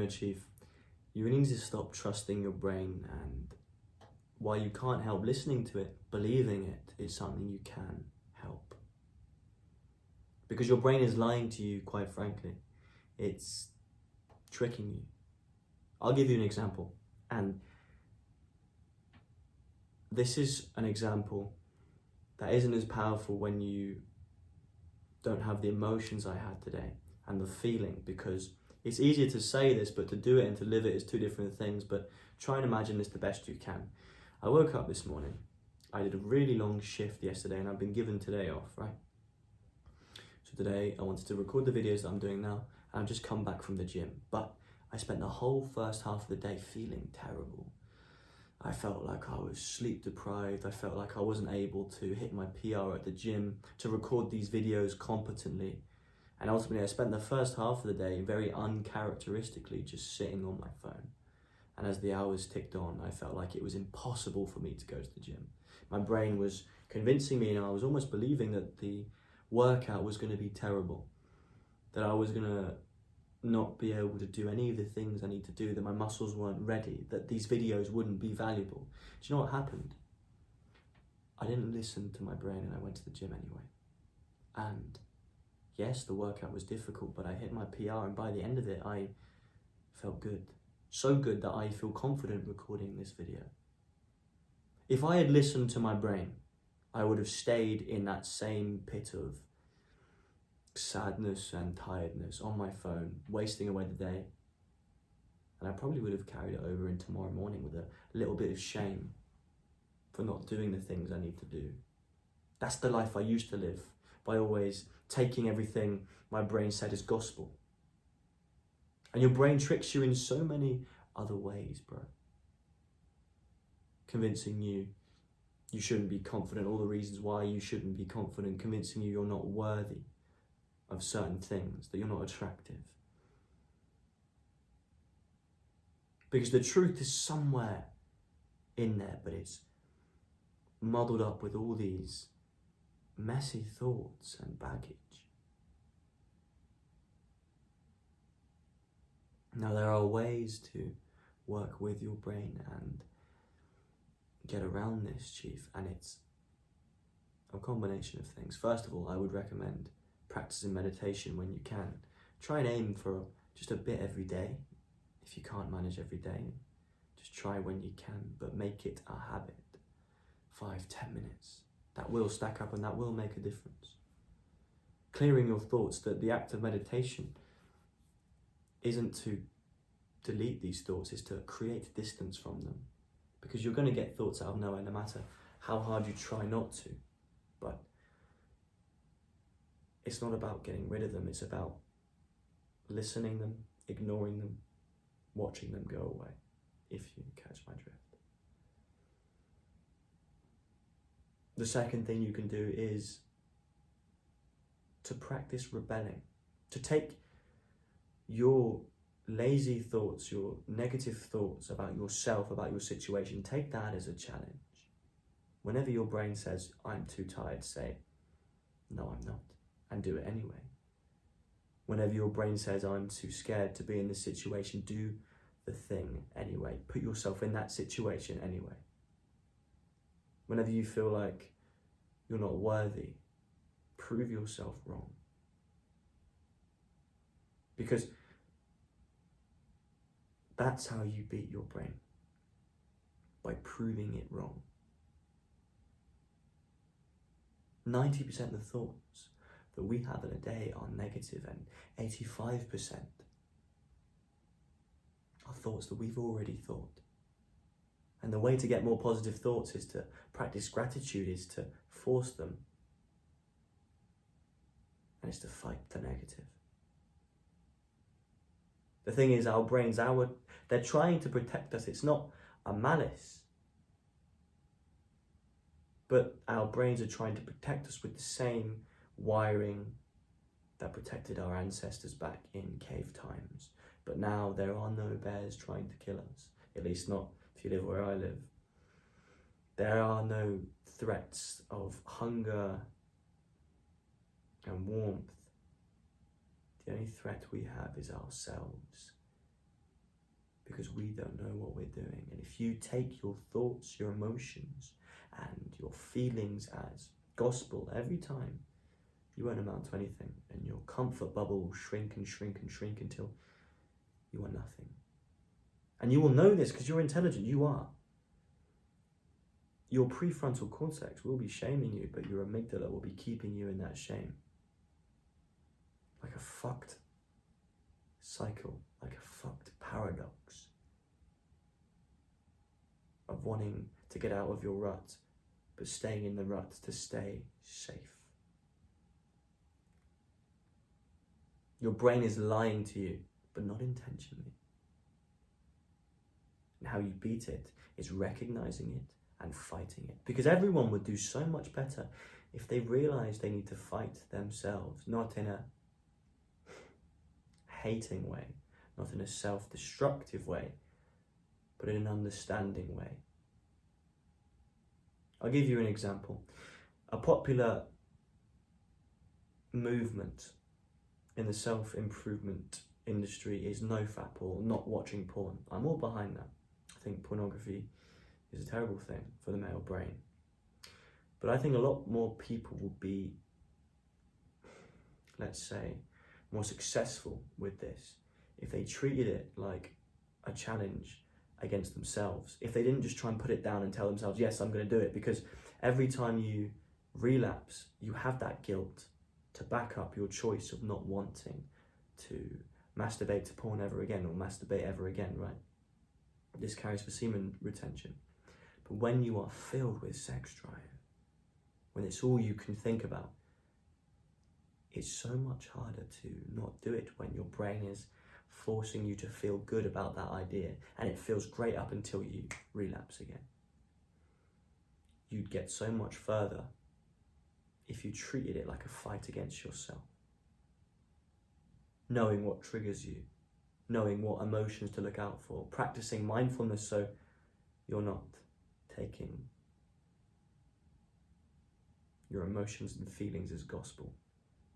Chief, you need to stop trusting your brain, and while you can't help listening to it, believing it is something you can help. Because your brain is lying to you, quite frankly. It's tricking you. I'll give you an example, and this is an example that isn't as powerful when you don't have the emotions I had today and the feeling, because it's easier to say this, but to do it and to live it is two different things. But try and imagine this the best you can. I woke up this morning. I did a really long shift yesterday and I've been given today off, right? So today I wanted to record the videos that I'm doing now, and I've just come back from the gym. But I spent the whole first half of the day feeling terrible. I felt like I was sleep deprived. I felt like I wasn't able to hit my PR at the gym, to record these videos competently. And ultimately I spent the first half of the day very uncharacteristically just sitting on my phone. And as the hours ticked on, I felt like it was impossible for me to go to the gym. My brain was convincing me, and I was almost believing that the workout was going to be terrible, that I was going to not be able to do any of the things I need to do, that my muscles weren't ready, that these videos wouldn't be valuable. Do you know what happened? I didn't listen to my brain and I went to the gym anyway. And yes, the workout was difficult, but I hit my PR, and by the end of it, I felt good. So good that I feel confident recording this video. If I had listened to my brain, I would have stayed in that same pit of sadness and tiredness on my phone, wasting away the day. And I probably would have carried it over into tomorrow morning with a little bit of shame for not doing the things I need to do. That's the life I used to live, by always taking everything my brain said as gospel. And your brain tricks you in so many other ways, bro. Convincing you shouldn't be confident, all the reasons why you shouldn't be confident, convincing you you're not worthy of certain things, that you're not attractive. Because the truth is somewhere in there, but it's muddled up with all these messy thoughts and baggage. Now, there are ways to work with your brain and get around this, Chief, and it's a combination of things. First of all, I would recommend practicing meditation when you can. Try and aim for just a bit every day. If you can't manage every day, just try when you can, but make it a habit. 5-10 minutes. That will stack up and that will make a difference. Clearing your thoughts, that the act of meditation isn't to delete these thoughts, it's to create distance from them. Because you're going to get thoughts out of nowhere no matter how hard you try not to. But it's not about getting rid of them, it's about listening them, ignoring them, watching them go away, if you catch my drift. The second thing you can do is to practice rebelling, to take your lazy thoughts, your negative thoughts about yourself, about your situation, take that as a challenge. Whenever your brain says, I'm too tired, say, no, I'm not, and do it anyway. Whenever your brain says, I'm too scared to be in this situation, do the thing anyway. Put yourself in that situation anyway. Whenever you feel like you're not worthy, prove yourself wrong. Because that's how you beat your brain, by proving it wrong. 90% of the thoughts that we have in a day are negative, and 85% are thoughts that we've already thought. And the way to get more positive thoughts is to practice gratitude, is to force them, and it's to fight the negative. The thing is, our brains, they're trying to protect us. It's not a malice. But our brains are trying to protect us with the same wiring that protected our ancestors back in cave times. But now there are no bears trying to kill us. At least not if you live where I live. There are no threats of hunger and warmth. The only threat we have is ourselves. because we don't know what we're doing. And if you take your thoughts, your emotions, and your feelings as gospel every time, you won't amount to anything, and your comfort bubble will shrink and shrink and shrink until you are nothing. And you will know this because you're intelligent, you are. Your prefrontal cortex will be shaming you, but your amygdala will be keeping you in that shame. Like a fucked cycle, like a fucked paradox of wanting to get out of your rut, but staying in the rut to stay safe. Your brain is lying to you, but not intentionally. And how you beat it is recognizing it and fighting it. Because everyone would do so much better if they realized they need to fight themselves, not in a hating way, not in a self-destructive way, but in an understanding way. I'll give you an example. A popular movement in the self-improvement industry is no-fap, or not watching porn. I'm all behind that. I think pornography is a terrible thing for the male brain. But I think a lot more people will be, let's say, more successful with this if they treated it like a challenge against themselves. If they didn't just try and put it down and tell themselves, yes, I'm going to do it. Because every time you relapse, you have that guilt to back up your choice of not wanting to masturbate to porn ever again, or masturbate ever again, right? This carries for semen retention. But when you are filled with sex drive, when it's all you can think about, it's so much harder to not do it when your brain is forcing you to feel good about that idea, and it feels great up until you relapse again. You'd get so much further if you treated it like a fight against yourself. Knowing what triggers you, knowing what emotions to look out for, practicing mindfulness so you're not taking your emotions and feelings as gospel,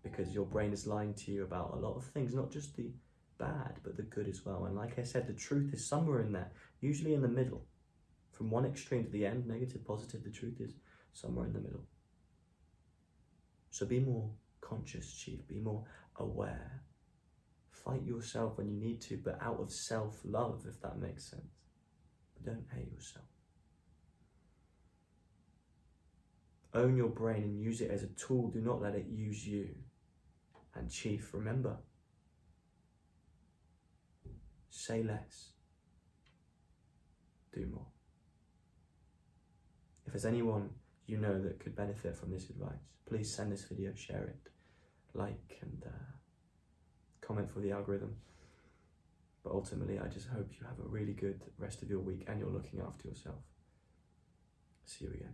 because your brain is lying to you about a lot of things, not just the bad, but the good as well. And like I said, the truth is somewhere in there, usually in the middle. From one extreme to the end, negative, positive, the truth is somewhere in the middle. So be more conscious, Chief, be more aware. Fight yourself when you need to, but out of self-love, if that makes sense. But don't hate yourself. Own your brain and use it as a tool. Do not let it use you. And Chief, remember, say less, do more. If there's anyone you know that could benefit from this advice, please send this video, share it, like, and comment for the algorithm. But ultimately, I just hope you have a really good rest of your week and you're looking after yourself. See you again.